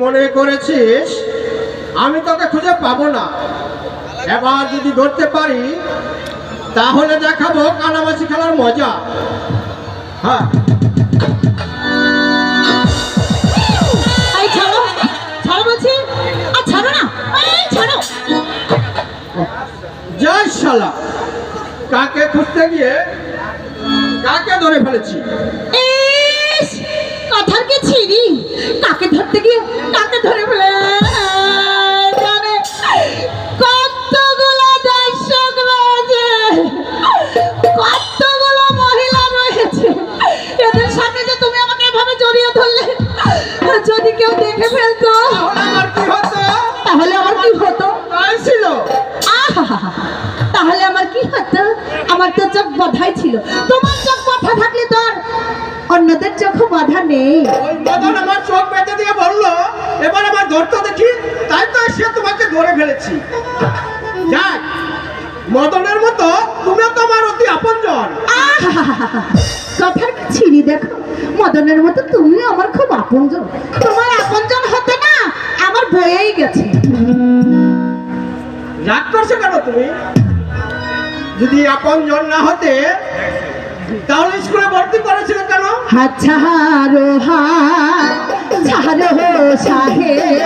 মনে করেছিস আমি তোকে খুঁজে পাবো না? এবার যদি ধরতে পারি তাহলে দেখাবো কানামাছি খেলার মজা। হ্যাঁ, ছাড়ো ছাড়ো বলছি, আর ছাড়ো না, ছাড়ো। যাই শালা, কাকে খুঁজতে গিয়ে কাকে ধরে ফেলেছি। কথার কি ছিড়ি, কাকে ধরতে গিয়ে কাকে ধরে ফেলে জানে। কতগুলো দর্শক রয়েছে, কতগুলো মহিলা রয়েছে, এদের সাথে যে তুমি আমাকে এভাবে জড়িয়ে ধরলে, যদি কেউ দেখে ফেলতো তাহলে আমার কি হতো? ছিল তাহলে আমার কি হতো? আমার তো চোখ বাঁধাই ছিল। তোমার চোখ বাঁধা থাকলে তো আর অন্যদের চোখ বাঁধা নেই। ওই মদন আমার চোখ বেঁধে দিয়ে বললো এবার আমার ধরতে দেখি, তাই তো এসে তোমাকে ধরে ফেলেছি। যাক, মদনের মতো তুমি তো আমার অতি আপনজন। কথার কি ছিড়ি, দেখো মদনের মতো তুমি আমার খুব আপনজন। তোমার আপনজন হতে না আমার বয়েই গেছে। রাগ করছো কেন তুমি? যদি আপনজন না হতে তাহলে স্কুলে ভর্তি করেছিল কেন? হাত ছাড়ো হাত ছাড়ো সাহেব,